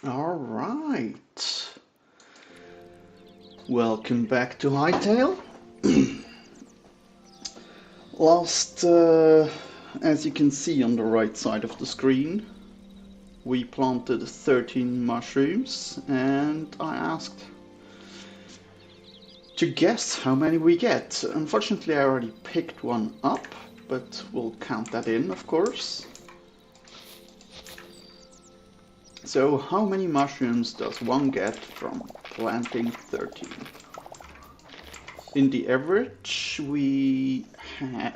All right. Welcome back to Hytale. Last, as you can see on the right side of the screen, we planted 13 mushrooms and I asked to guess how many we get. Unfortunately, I already picked one up, but we'll count that in, of course. So how many mushrooms does one get from planting 13? In the average, we had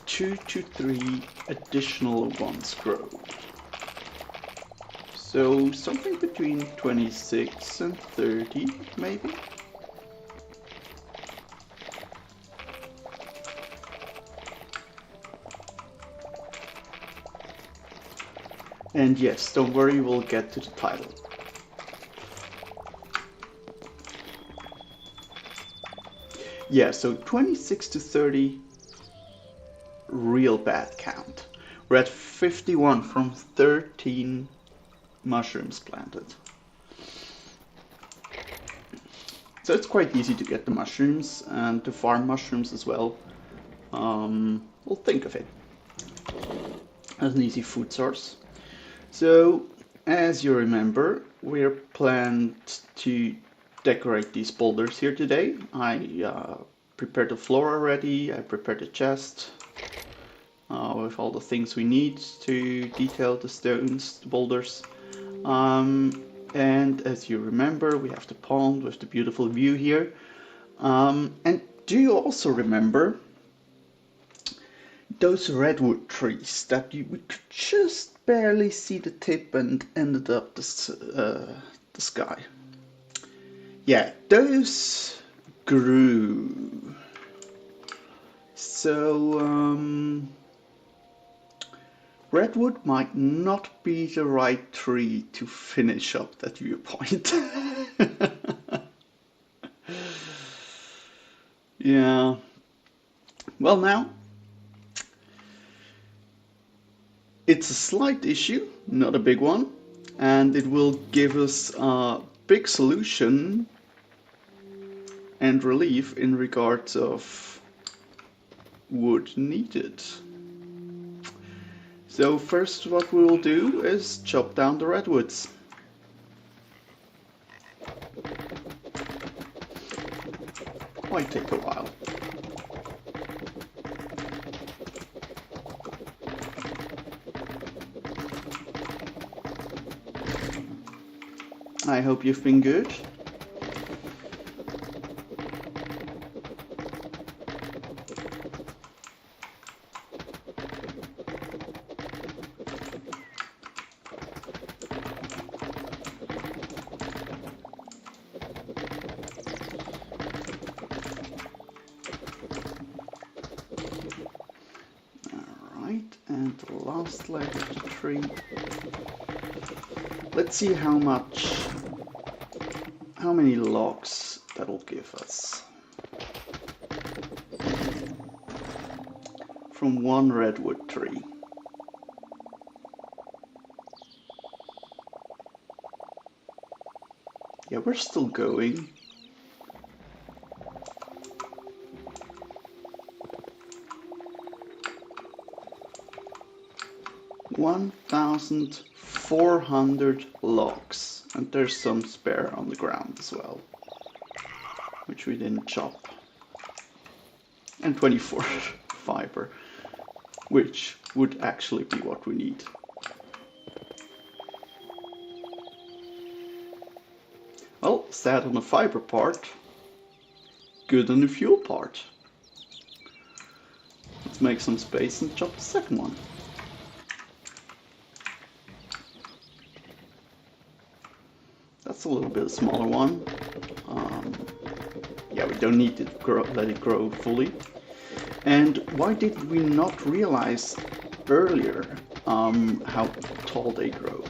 2 to 3 additional ones grow. So something between 26 and 30, maybe? And yes, don't worry, we'll get to the title. Yeah, so 26 to 30, real bad count. We're at 51 from 13 mushrooms planted. So it's quite easy to get the mushrooms and to farm mushrooms as well. We'll think of it as an easy food source. So, as you remember, we're planned to decorate these boulders here today. I prepared the floor already, I prepared the chest with all the things we need to detail the stones, the boulders. And as you remember, we have the pond with the beautiful view here. And do you also remember those redwood trees that we could just barely see the tip and ended up the sky? Yeah, those grew. So, redwood might not be the right tree to finish up that viewpoint. Yeah. Well, now, it's a slight issue, not a big one, and it will give us a big solution and relief in regards of wood needed. So first what we will do is chop down the redwoods. Might take a while. I hope you've been good. Alright, and the last leg of the tree. Let's see how many logs that'll give us. From one redwood tree. Yeah, we're still going. $1,400 logs, and there's some spare on the ground as well, which we didn't chop, and 24 fiber, which would actually be what we need. Well, sad on the fiber part, good on the fuel part. Let's make some space and chop the second one. That's a little bit smaller one. Yeah, we don't need to let it grow fully. And why did we not realize earlier how tall they grow?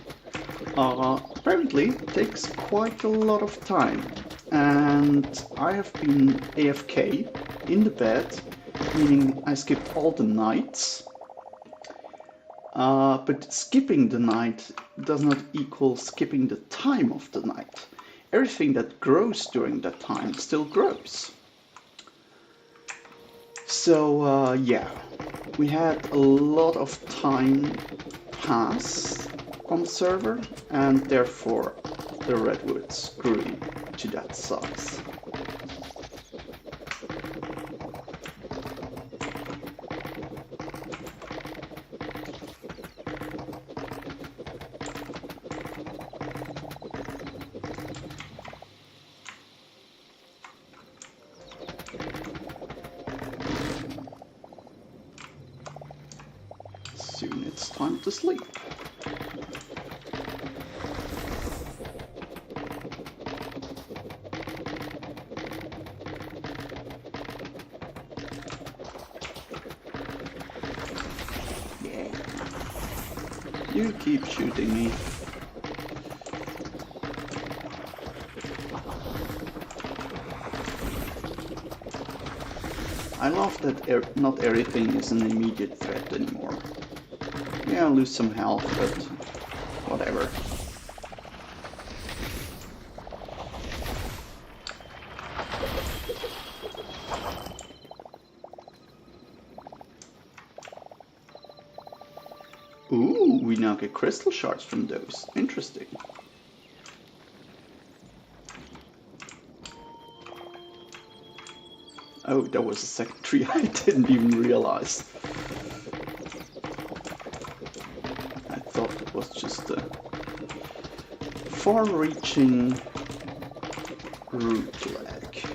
Apparently it takes quite a lot of time, and I have been AFK in the bed, meaning I skipped all the nights, But skipping the night does not equal skipping the time of the night. Everything that grows during that time still grows. So yeah, we had a lot of time pass on the server, and therefore the redwoods grew to that size. Soon it's time to sleep. Yeah. You keep shooting me. I love that not everything is an immediate threat anymore. Yeah, I'll lose some health, but whatever. Ooh, we now get crystal shards from those. Interesting. Oh, that was a second tree. I didn't even realize. I thought it was just a far-reaching root leg.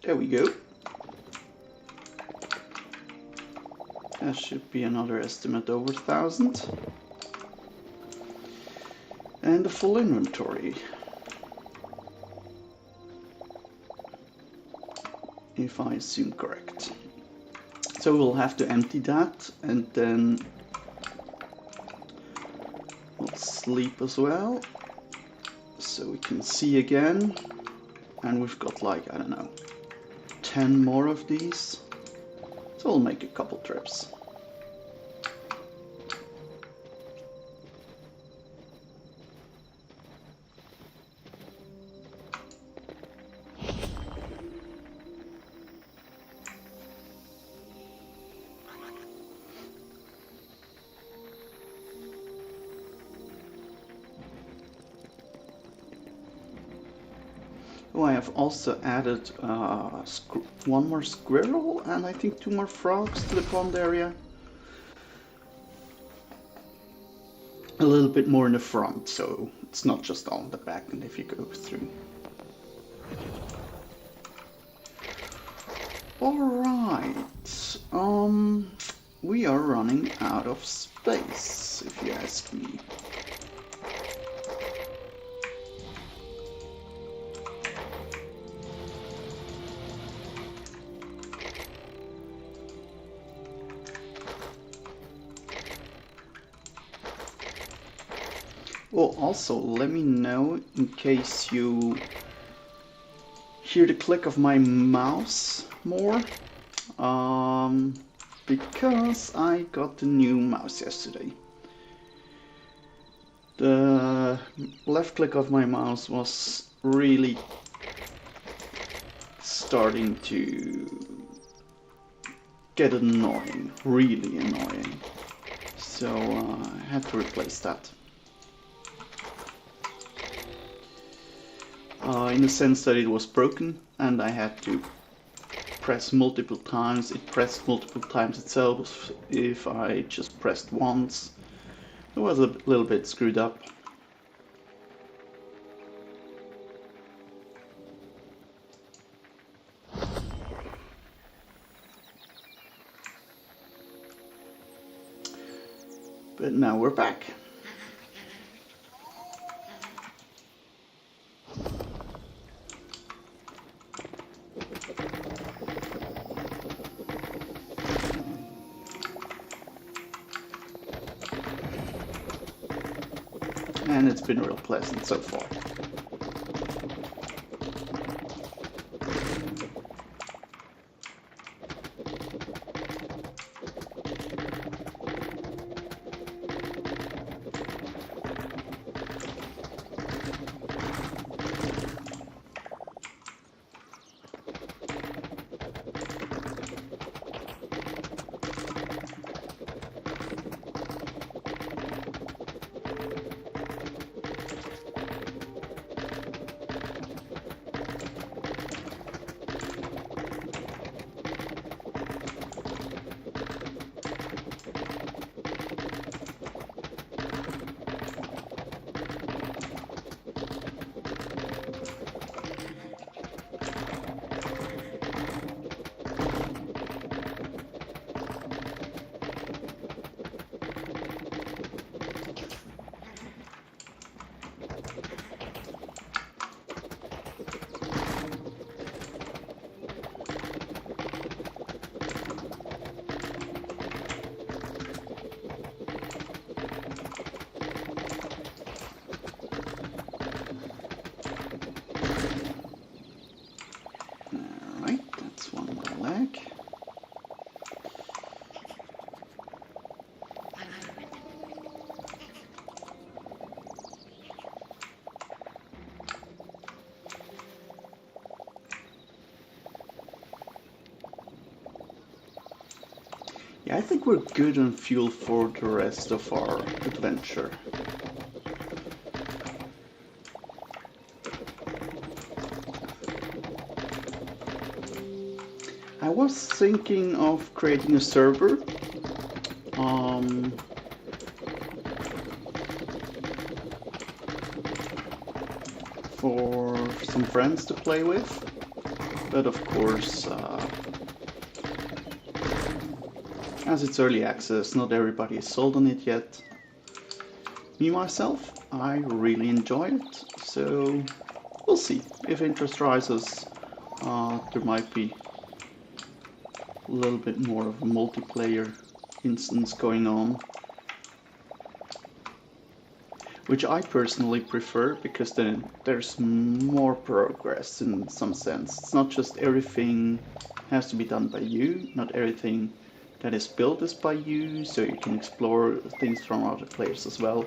There we go. That should be another estimate over 1,000. And a full inventory. If I assume correct. So we'll have to empty that and then we'll sleep as well. So we can see again. And we've got like, I don't know, 10 more of these. So we'll make a couple trips. Oh, I have also added one more squirrel and I think 2 more frogs to the pond area. A little bit more in the front, so it's not just on the back and if you go through. Alright, we are running out of space, if you ask me. Oh, also, let me know in case you hear the click of my mouse more, because I got the new mouse yesterday. The left click of my mouse was really starting to get annoying, really annoying. So I had to replace that. In the sense that it was broken and I had to press multiple times. It pressed multiple times itself if I just pressed once. It was a little bit screwed up. But now we're back. and it's been real pleasant so far. Yeah, I think we're good on fuel for the rest of our adventure. I was thinking of creating a server. For some friends to play with, but of course, as it's early access, not everybody is sold on it yet. Me, myself, I really enjoy it, so we'll see. If interest rises, there might be a little bit more of a multiplayer instance going on, which I personally prefer because then there's more progress in some sense. It's not just everything has to be done by you, not everything that is built is by you, so you can explore things from other players as well.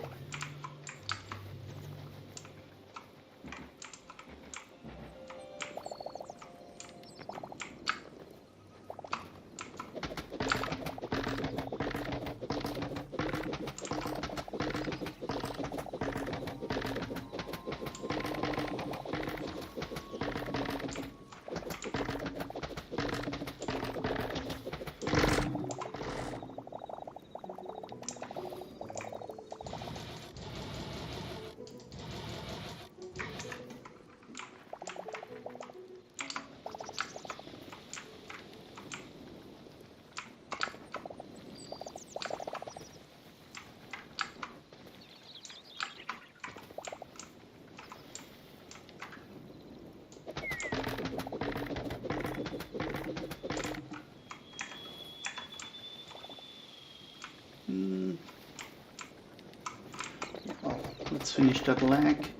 Let's finish that lag,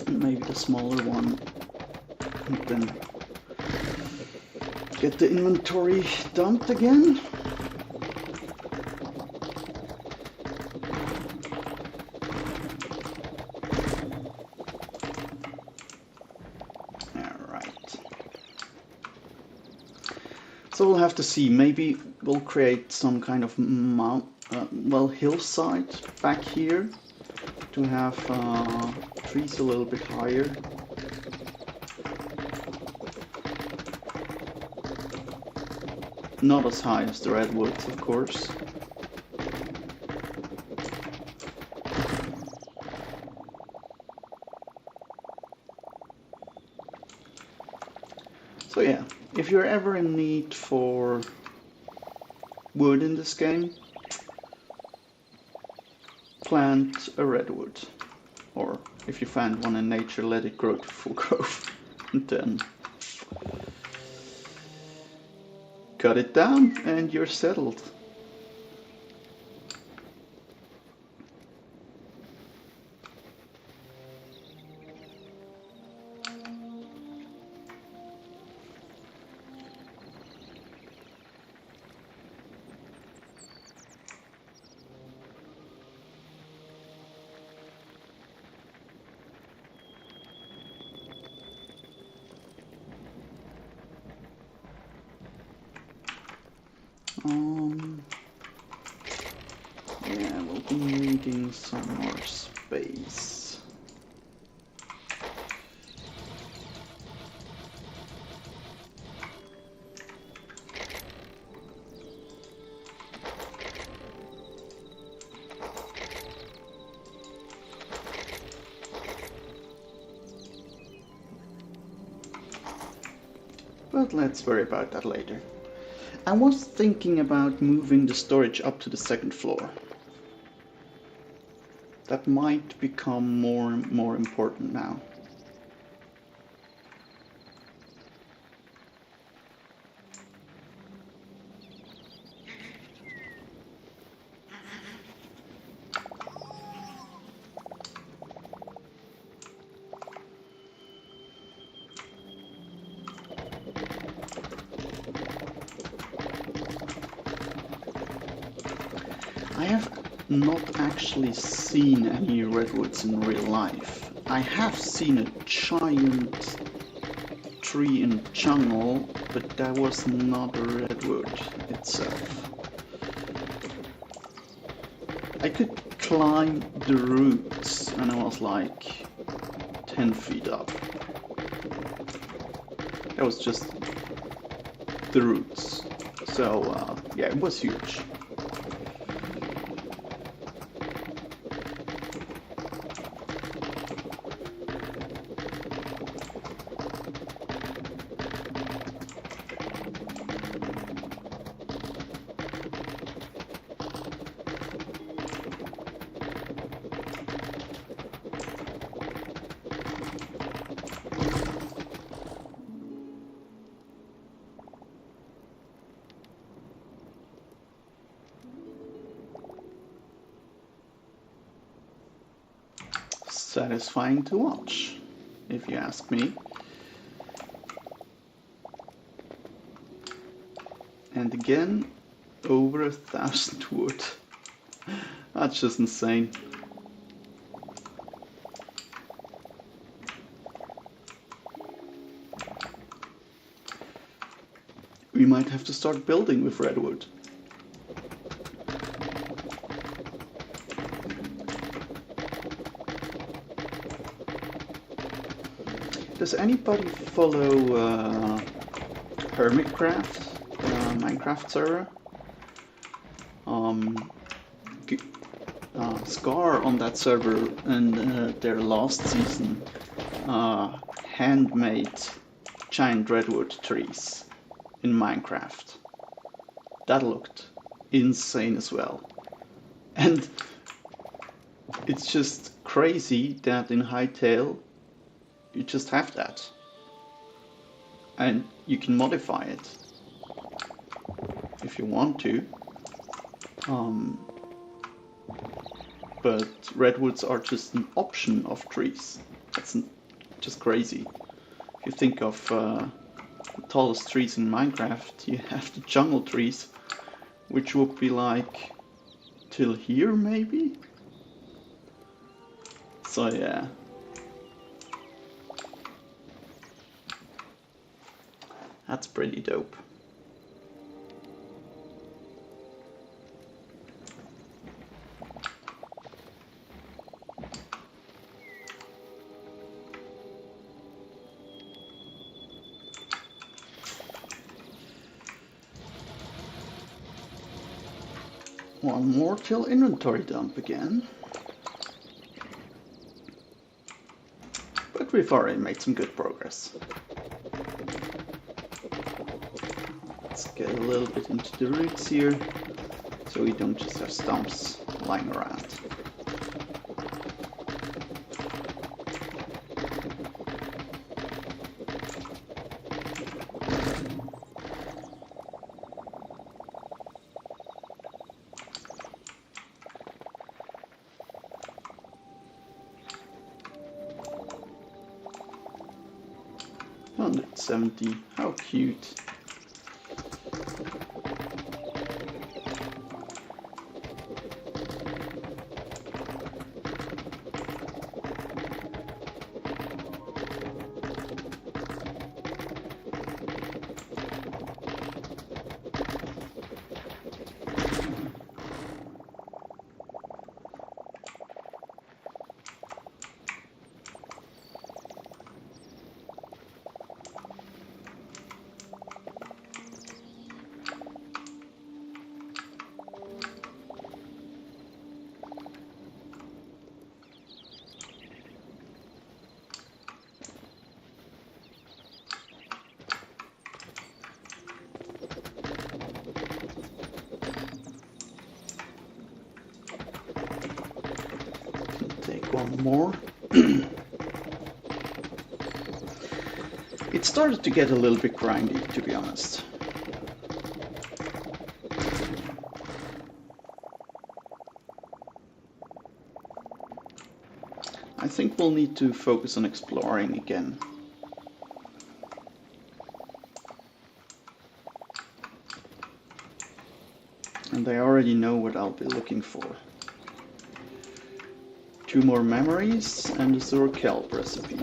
and maybe the smaller one, and then get the inventory dumped again. Alright. So we'll have to see, maybe we'll create some kind of hillside back here to have trees a little bit higher. Not as high as the redwoods, of course. So yeah, if you're ever in need for wood in this game, plant a redwood. Or if you find one in nature, let it grow to full growth. And then cut it down and you're settled. Yeah, we'll be needing some more space. But let's worry about that later. I was thinking about moving the storage up to the second floor. That might become more and more important now. I have not actually seen any redwoods in real life. I have seen a giant tree in jungle, but that was not a redwood itself. I could climb the roots and I was like 10 feet up. That was just the roots. So yeah, it was huge. Satisfying to watch, if you ask me. And again, over 1,000 wood. That's just insane. We might have to start building with redwood. Does anybody follow Hermitcraft, Minecraft server? Scar on that server in their last season handmade giant redwood trees in Minecraft. That looked insane as well. And it's just crazy that in Hytale you just have that. And you can modify it if you want to. But redwoods are just an option of trees. That's just crazy. If you think of the tallest trees in Minecraft, you have the jungle trees, which would be like till here maybe? So yeah. That's pretty dope. One more till inventory dump again. But we've already made some good progress. Let's get a little bit into the roots here, so we don't just have stumps lying around. $170, how cute. one more. It started to get a little bit grindy, to be honest. I think we'll need to focus on exploring again. And I already know what I'll be looking for. 2 more memories and a sour kelp recipe.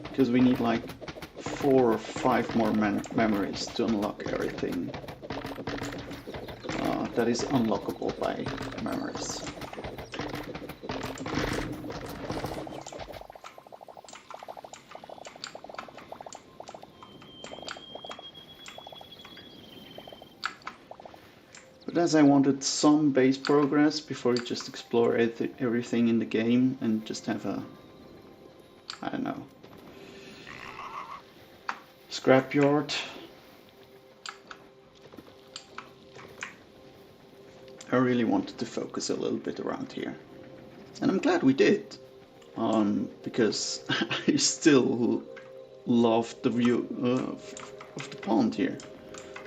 Because we need like 4 or 5 more memories to unlock everything that is unlockable by memories. But as I wanted some base progress before you just explore everything in the game and just have a, I don't know, scrapyard. I really wanted to focus a little bit around here. And I'm glad we did, because I still love the view of the pond here.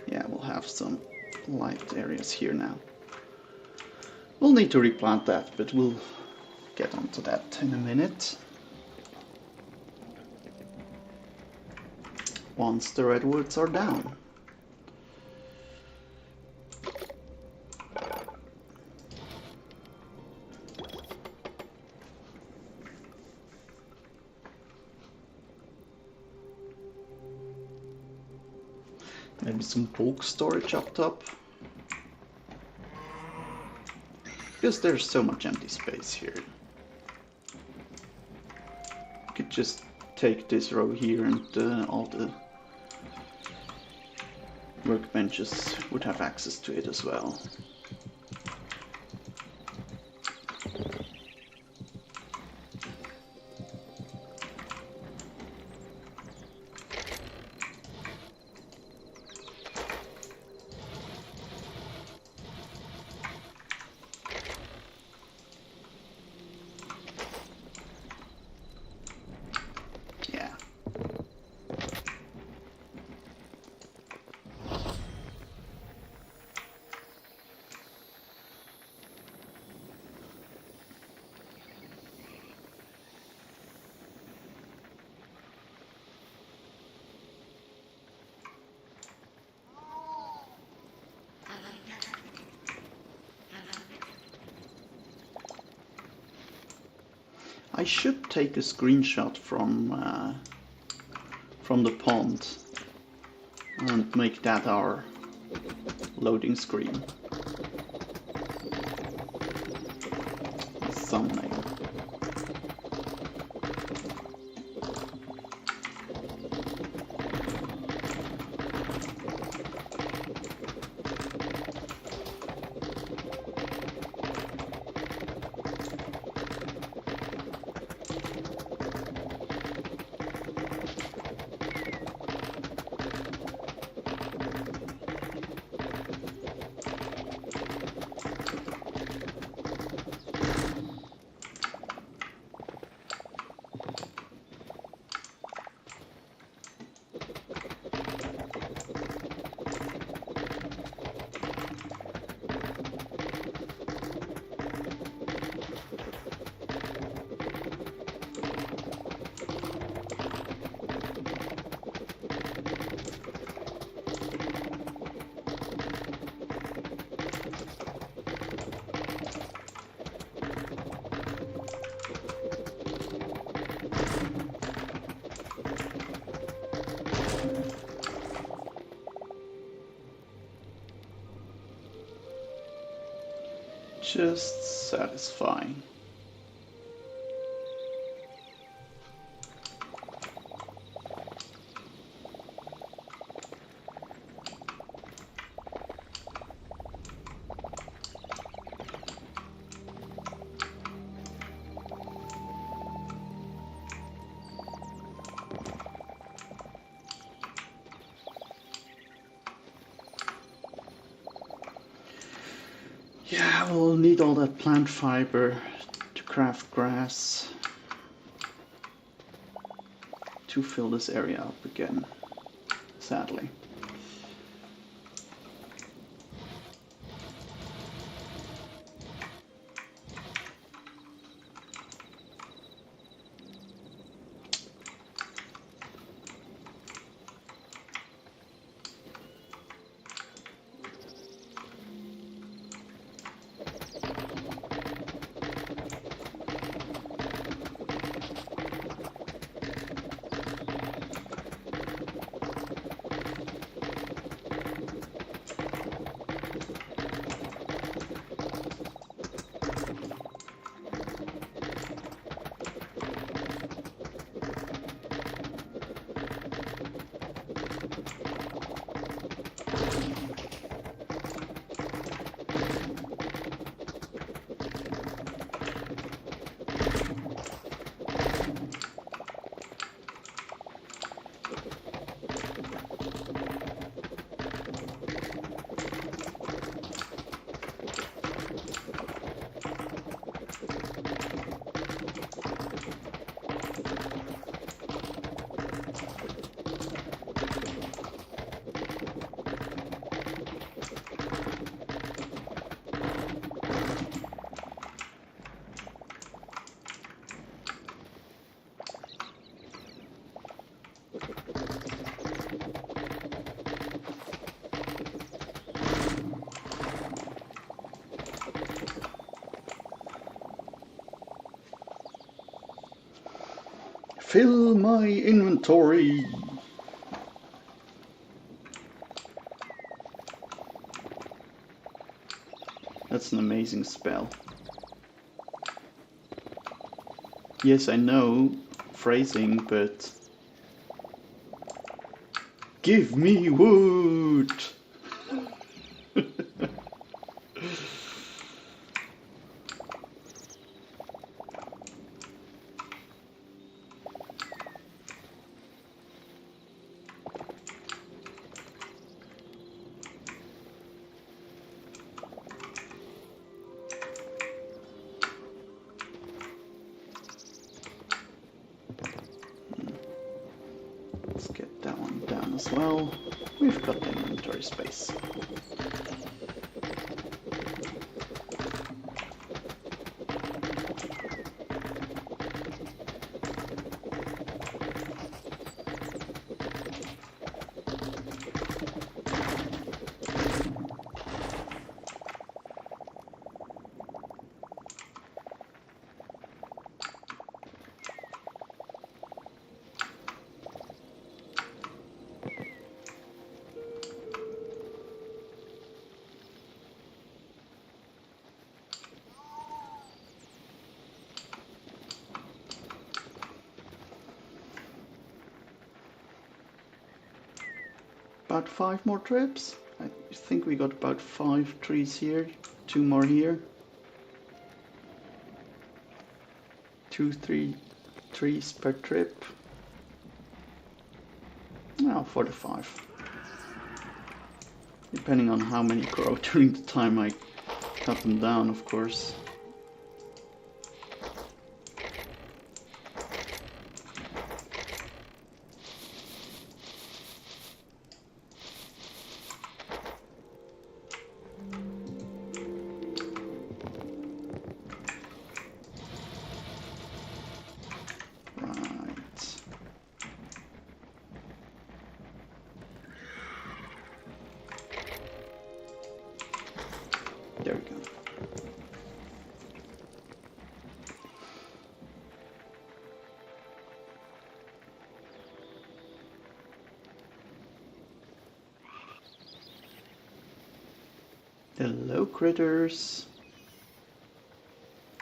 Yeah, we'll have some light areas here now. We'll need to replant that, but we'll get onto that in a minute. Once the redwoods are down. Maybe some bulk storage up top. Because there's so much empty space here. You could just take this row here and all the workbenches would have access to it as well. I should take a screenshot from the pond and make that our loading screen. A thumbnail. Just satisfying. Yeah, we'll need all that plant fiber to craft grass to fill this area up again, sadly. Fill my inventory! That's an amazing spell. Yes, I know phrasing, but... Give me wood! Let's get that one down as well. We've got the inventory space. About 5 more trips. I think we got about 5 trees here, 2 more here. 2-3 trees per trip. Now 45. Depending on how many grow during the time I cut them down, of course. There we go. Hello, critters.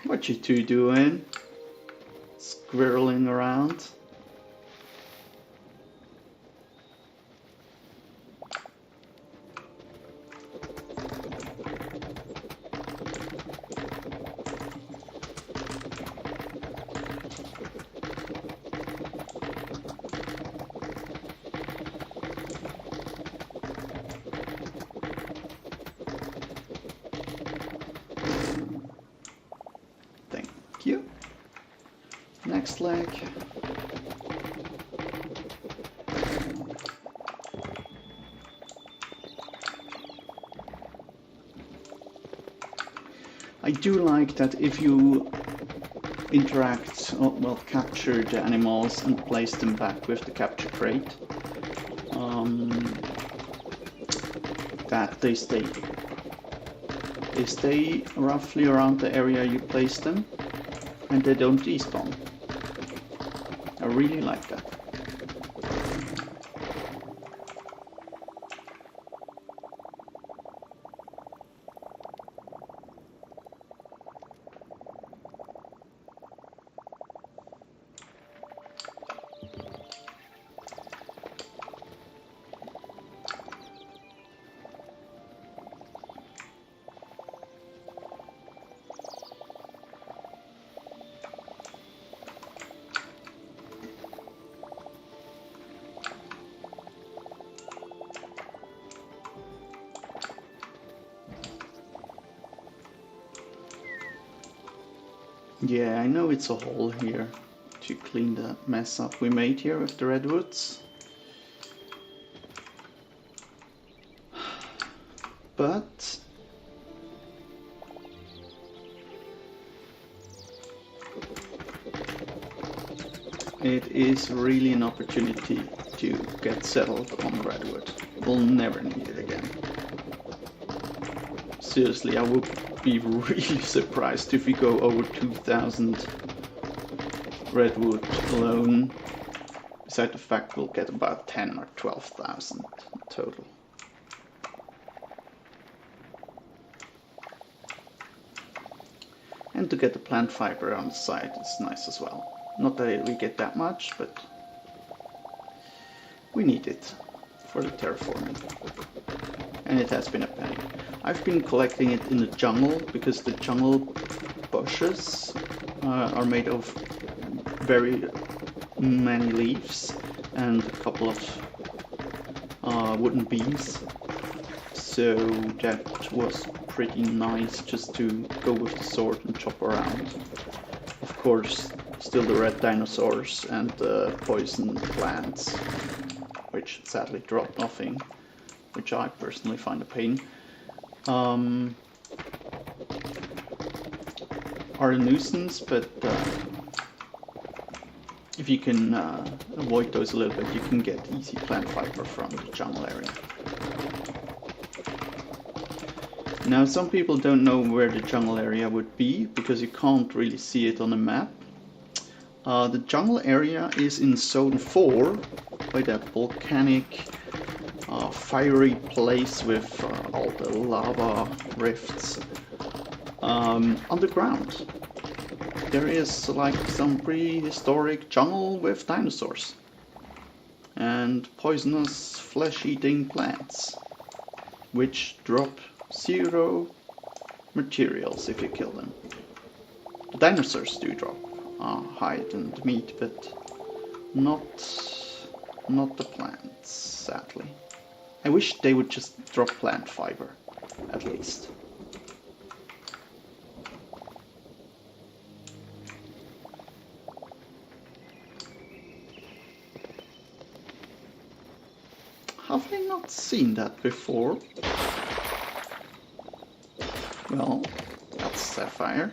What you two doing? Squirreling around? next leg. I do like that if you interact, well, capture the animals and place them back with the capture crate, that they stay. They stay roughly around the area you place them, and they don't despawn. I really like that. Yeah, I know it's a hole here to clean the mess up we made here with the redwoods. But it is really an opportunity to get settled on redwood. We'll never need it again. Seriously, I would be really surprised if we go over 2,000 redwood alone. Besides the fact we'll get about 10 or 12,000 total. And to get the plant fiber on the side is nice as well. Not that we get that much, but we need it for the terraforming. And it has been a pain. I've been collecting it in the jungle because the jungle bushes are made of very many leaves and a couple of wooden beams. So that was pretty nice just to go with the sword and chop around. Of course, still the red dinosaurs and the poison plants, which sadly drop nothing, which I personally find a pain. Are a nuisance, but if you can avoid those a little bit, you can get easy plant fiber from the jungle area. Now, some people don't know where the jungle area would be because you can't really see it on the map. The jungle area is in Zone 4 by that volcanic fiery place with all the lava rifts underground. There is like some prehistoric jungle with dinosaurs and poisonous flesh-eating plants which drop 0 materials if you kill them. The dinosaurs do drop hide and meat, but not the plants, sadly. I wish they would just drop plant fiber, at least. Have I not seen that before? Well, that's sapphire.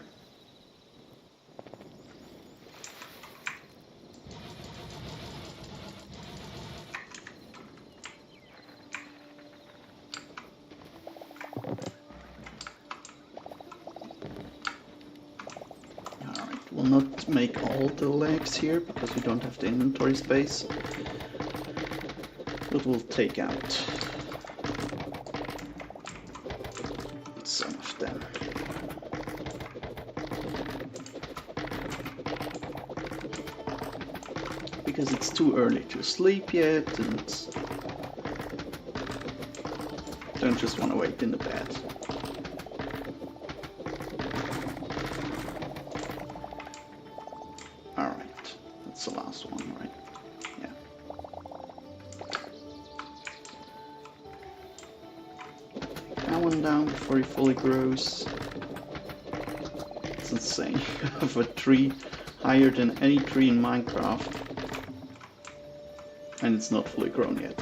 We'll not make all the legs here because we don't have the inventory space, but we'll take out some of them. Because it's too early to sleep yet and don't just want to wait in the bed. The last one, right? Yeah. That one down before he fully grows. It's insane. You have a tree higher than any tree in Minecraft, and it's not fully grown yet.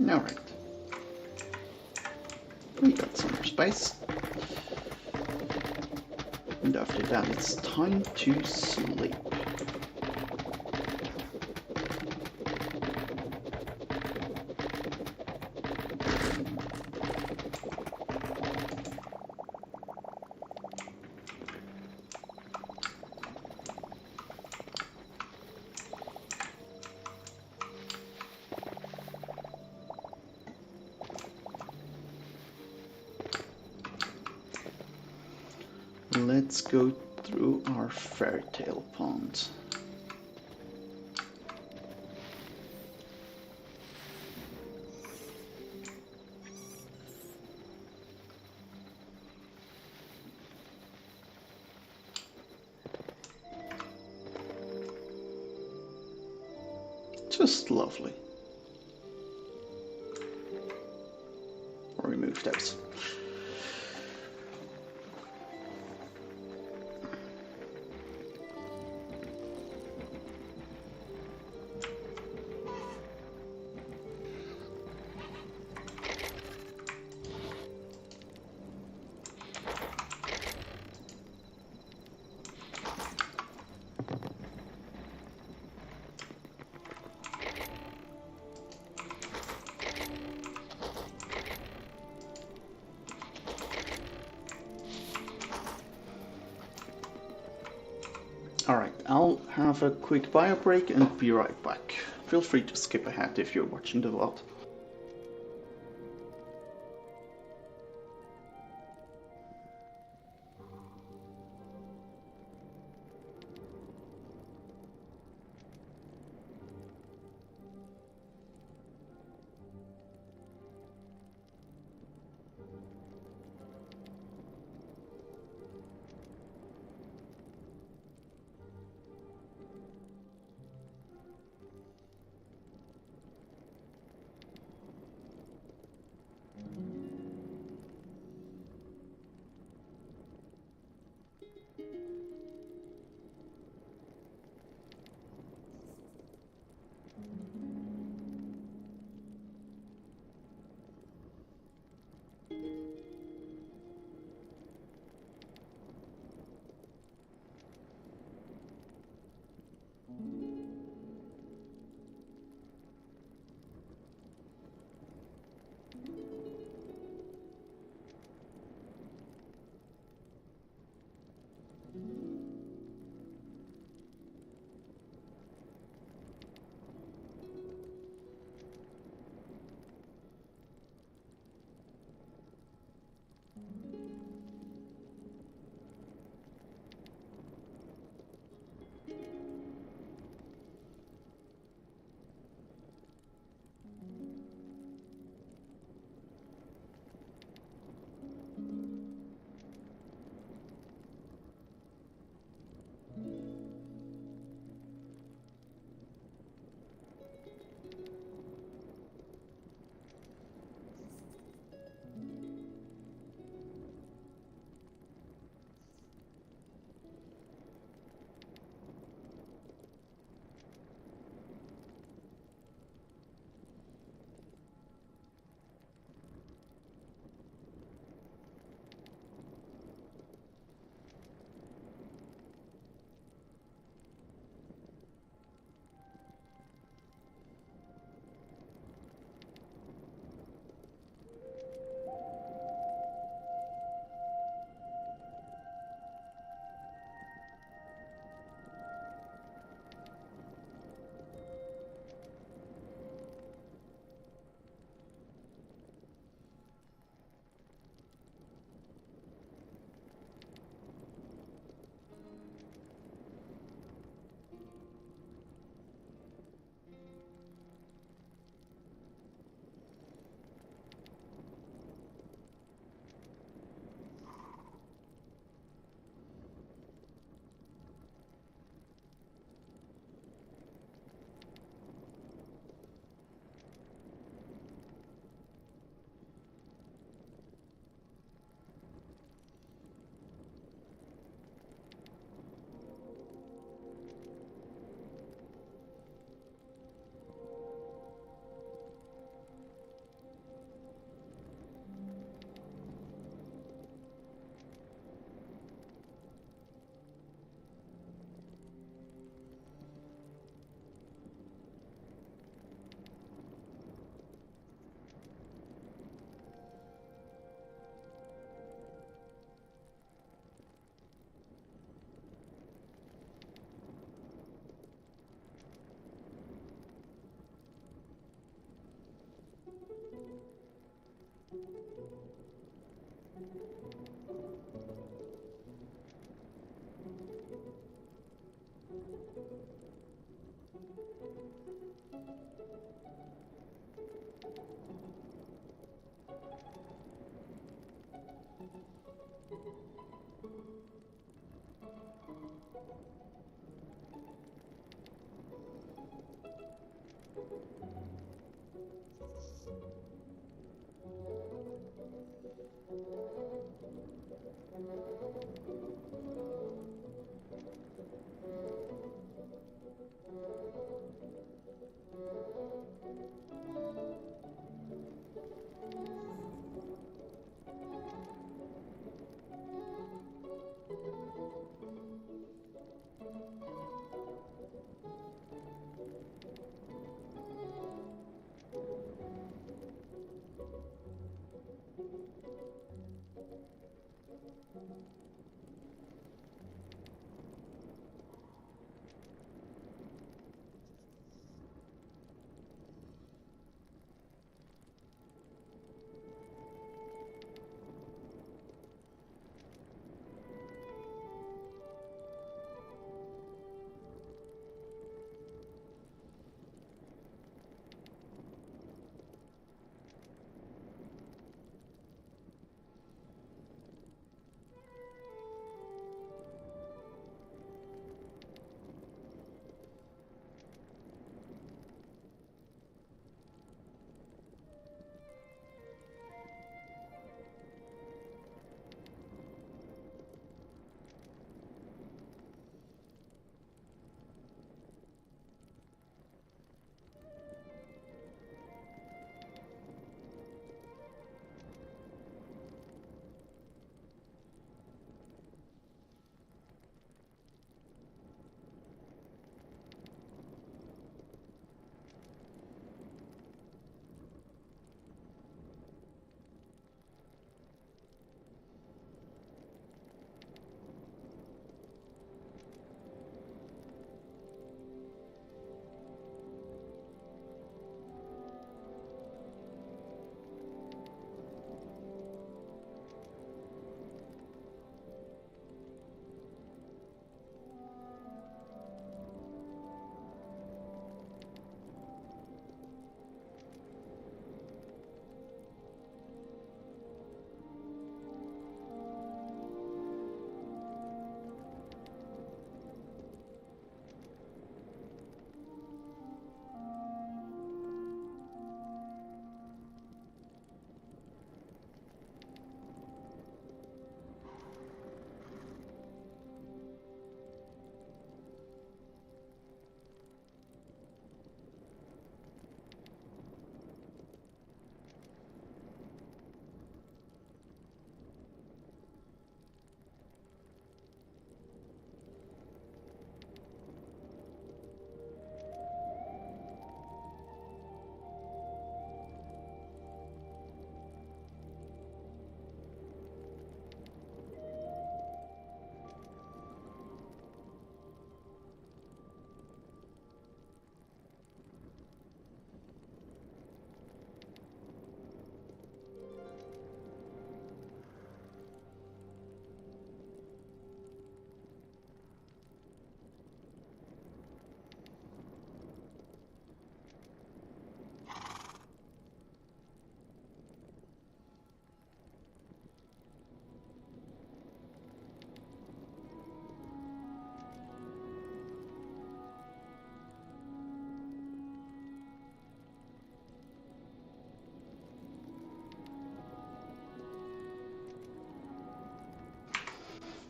Alright. We got some more space. And after that, it's time to sleep. Let's go through our Hytale pond. Just lovely. Or remove those. Alright, I'll have a quick bio break and be right back. Feel free to skip ahead if you're watching the VOD.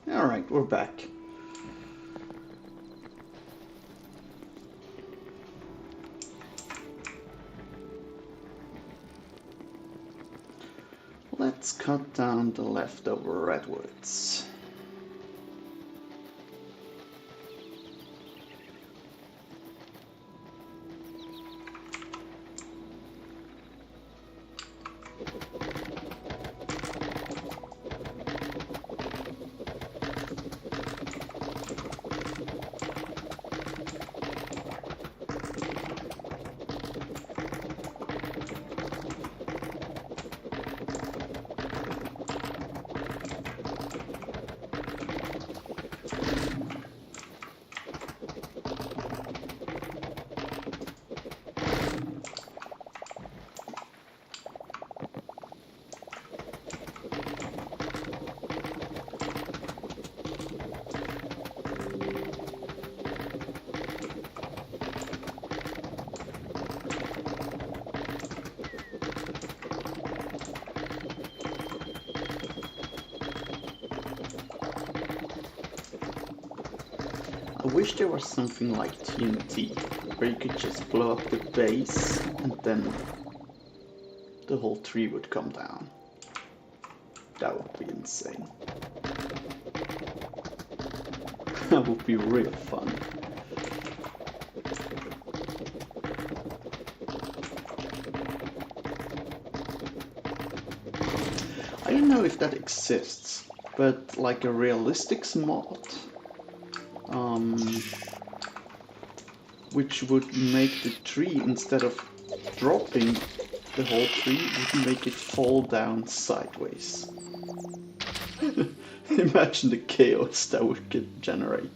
Alright, we're back. Let's cut down the leftover redwoods. I wish there was something like TNT, where you could just blow up the base and then the whole tree would come down. That would be insane. That would be real fun. I don't know if that exists, but like a realistics mod, which would make the tree, instead of dropping the whole tree, would make it fall down sideways. Imagine the chaos that would generate.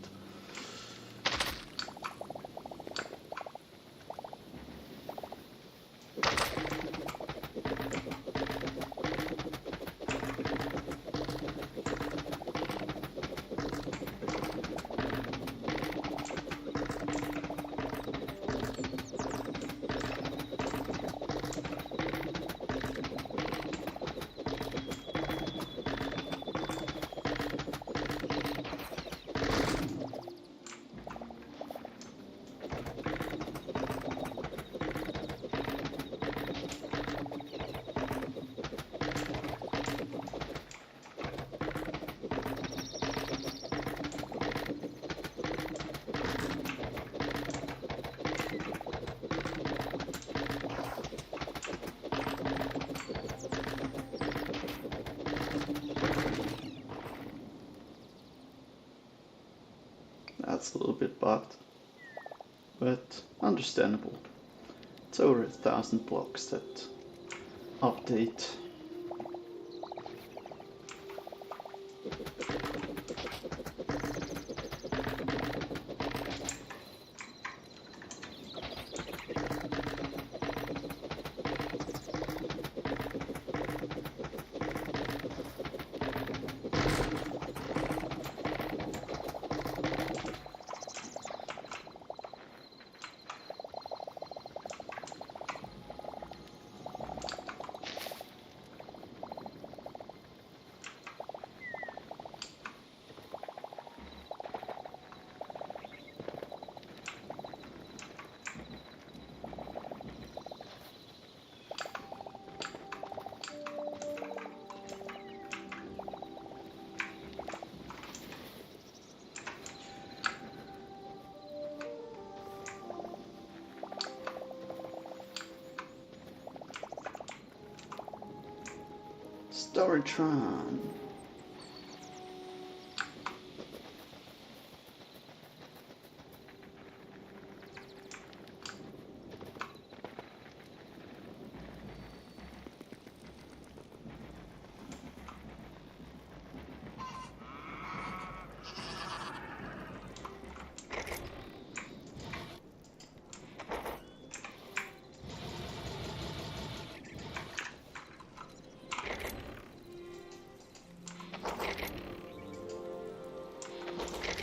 That's a little bit bugged, but understandable. It's over 1,000 blocks that update. Storytron.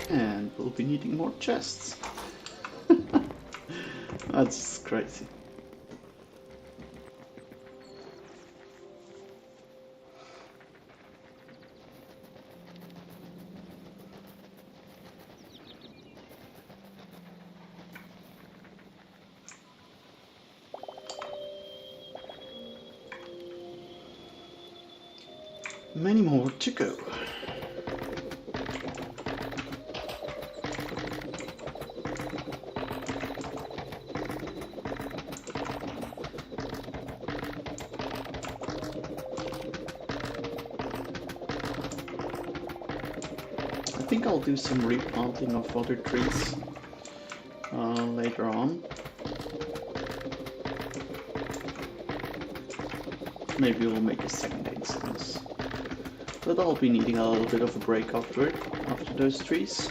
And we'll be needing more chests. That's crazy. Many more to go. I think I'll do some replanting of other trees later on. Maybe we'll make a second instance. But I'll be needing a little bit of a break after those trees.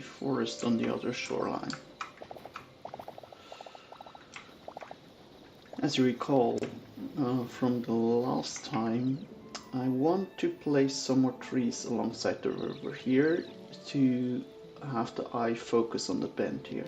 forest on the other shoreline. As you recall from the last time, I want to place some more trees alongside the river here to have the eye focus on the bend here.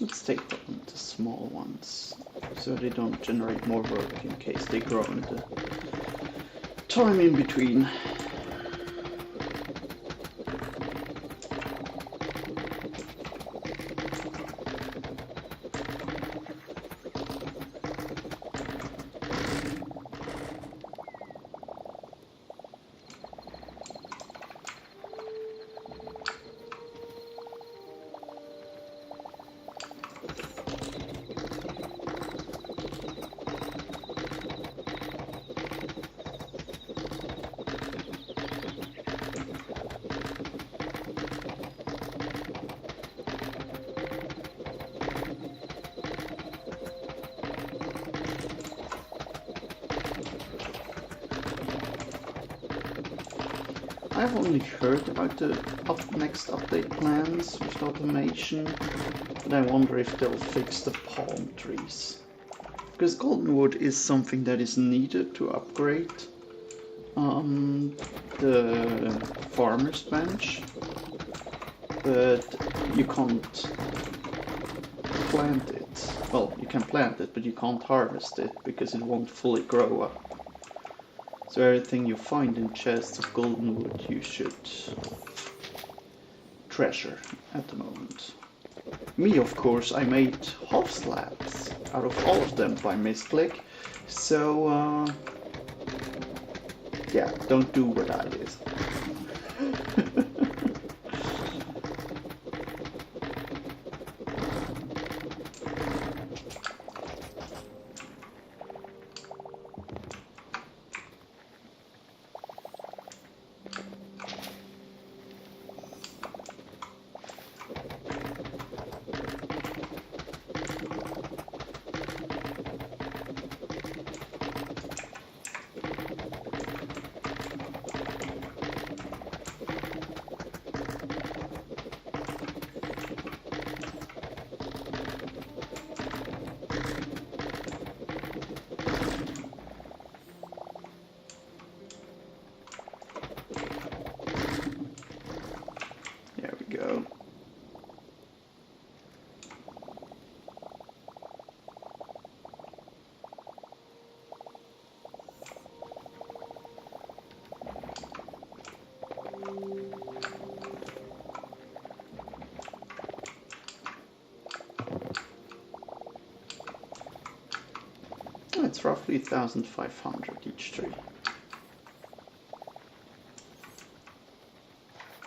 Let's take the small ones, so they don't generate more work in case they grow in the time in between. I've only heard about the next update plans with automation, but I wonder if they'll fix the palm trees. Because golden wood is something that is needed to upgrade the farmer's bench, but you can't plant it. Well, you can plant it, but you can't harvest it because it won't fully grow up. So everything you find in chests of golden wood you should treasure at the moment. Me, of course, I made half slabs out of all of them by misclick, so yeah, don't do what I did. Go. It's roughly 1,500 each tree.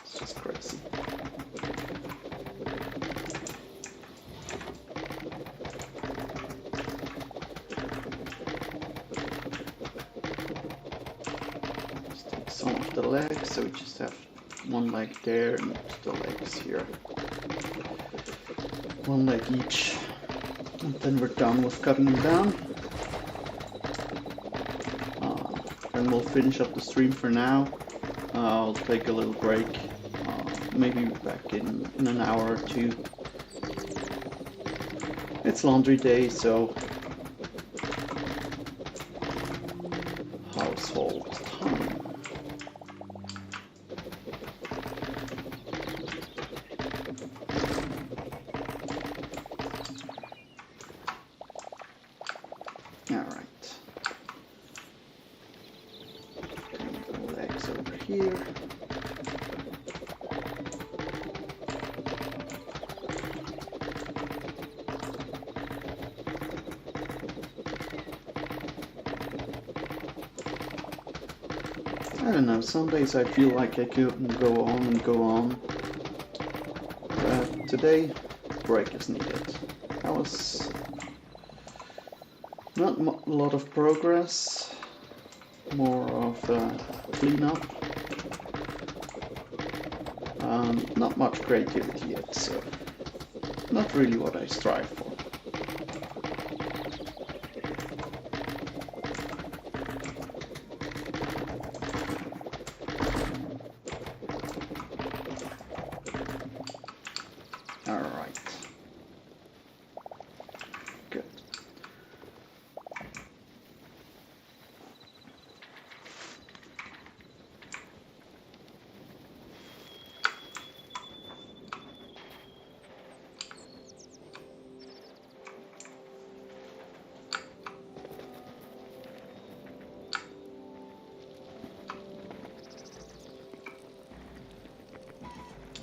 It's just crazy. Some of the legs, so we just have one leg there and the legs here. One leg each. And then we're done with cutting them down. Then we'll finish up the stream for now. I'll take a little break. Maybe back in an hour or two. It's laundry day, so household time. Alright. The legs over here. I don't know, some days I feel like I could go on and go on, today, break is needed. That was not a lot of progress, more of a cleanup. Not much creativity yet, so not really what I strive for. Alright. Good.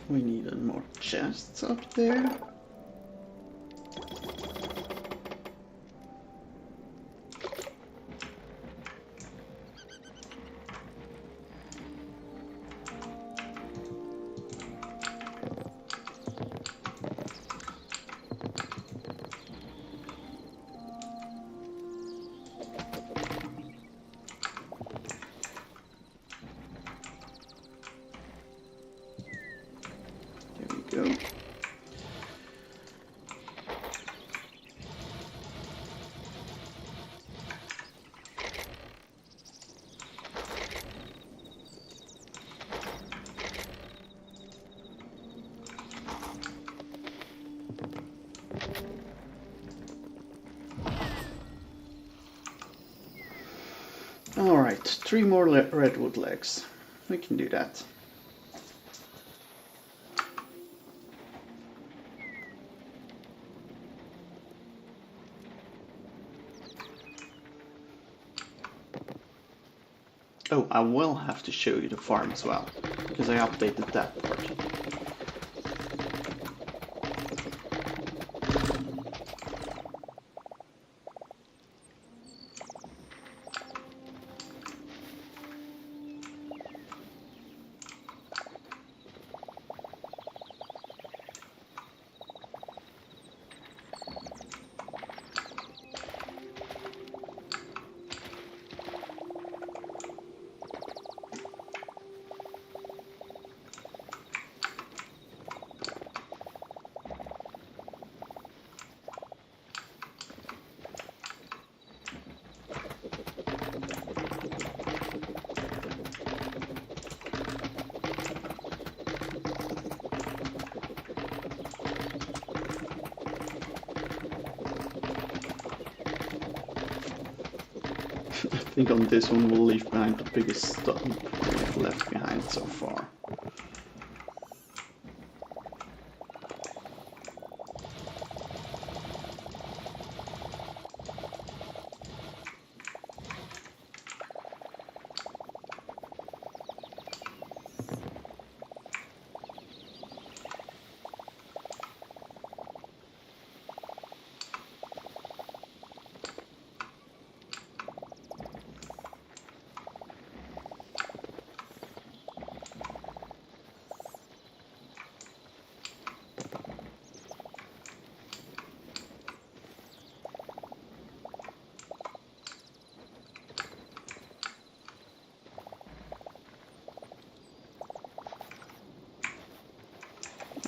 We needed more chests up there. There we go. Alright, 3 more redwood legs. We can do that. Oh, I will have to show you the farm as well, because I updated that part. I think on this one we'll leave behind the biggest stump we've left behind so far.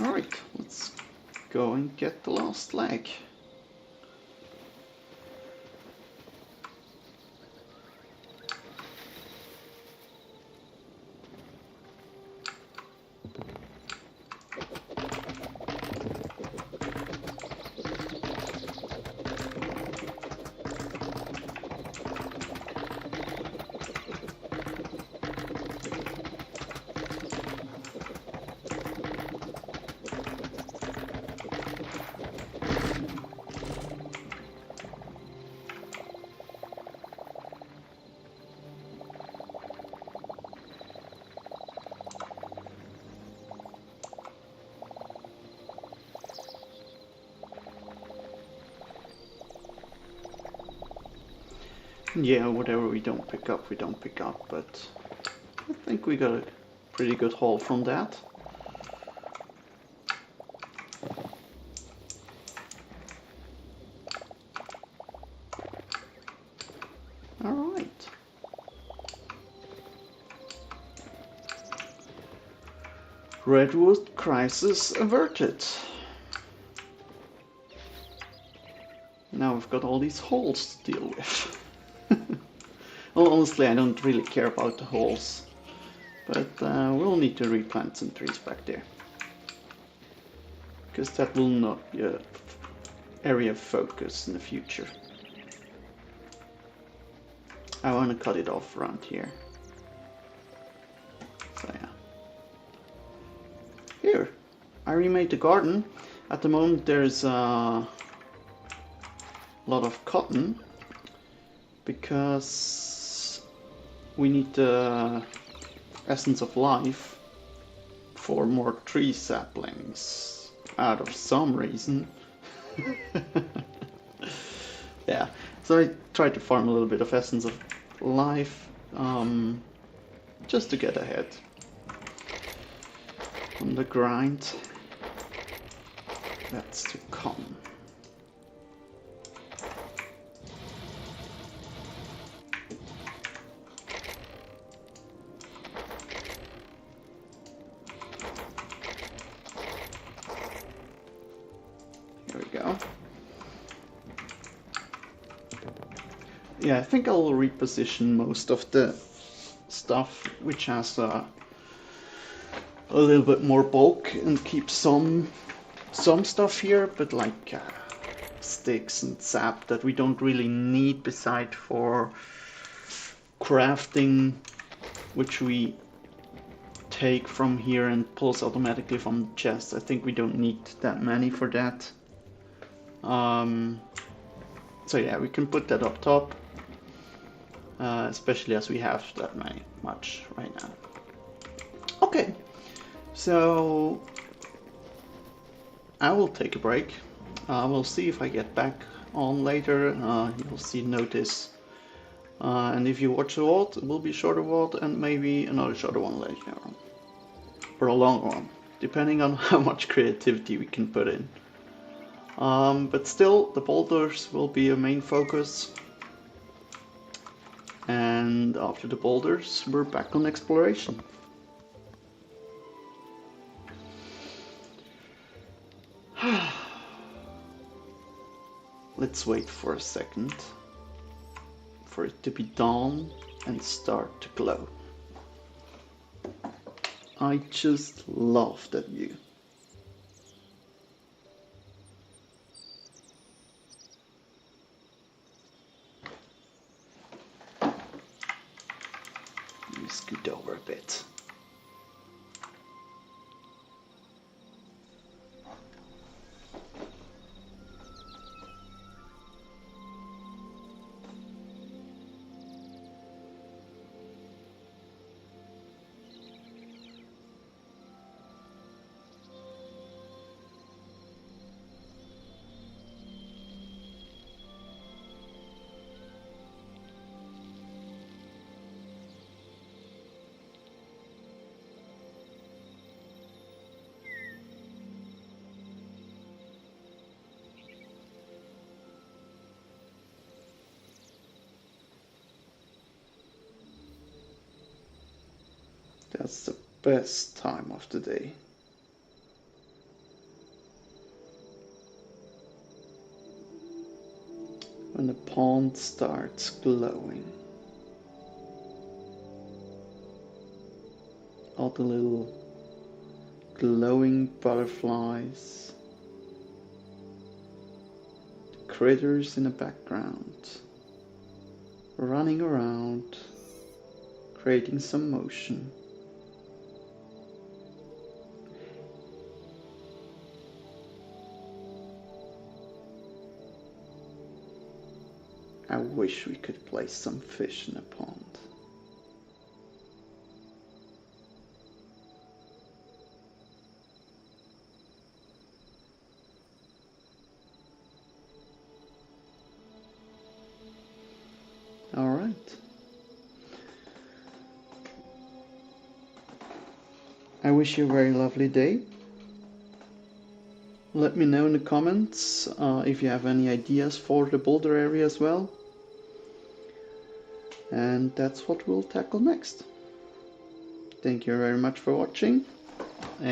Alright, let's go and get the last leg. Yeah, whatever we don't pick up, we don't pick up, but I think we got a pretty good haul from that. Redwood crisis averted. Now we've got all these holes to deal with. Well, honestly, I don't really care about the holes, but we'll need to replant some trees back there, because that will not be an area of focus in the future. I want to cut it off around here. So yeah. Here, I remade the garden. At the moment there's a lot of cotton, because we need the essence of life for more tree saplings out of some reason. Yeah, so I tried to farm a little bit of essence of life, just to get ahead on the grind. That's to come. Here we go. Yeah, I think I'll reposition most of the stuff which has a little bit more bulk, and keep some stuff here, but like sticks and sap that we don't really need beside for crafting, which we take from here and pulls automatically from the chest. I think we don't need that many for that. So yeah, we can put that up top, especially as we have that much right now. Okay, so I will take a break. We'll see if I get back on later. You'll see notice. And if you watch the VOD, it will be a shorter VOD and maybe another shorter one later on. Or a longer one, depending on how much creativity we can put in. But still, the boulders will be a main focus. And after the boulders, we're back on exploration. Let's wait for a second for it to be dawn and start to glow. I just love that view. Let me scoot over a bit. That's the best time of the day. When the pond starts glowing. All the little glowing butterflies. The critters in the background. Running around. Creating some motion. I wish we could place some fish in a pond. All right. I wish you a very lovely day. Let me know in the comments if you have any ideas for the boulder area as well. And that's what we'll tackle next. Thank you very much for watching.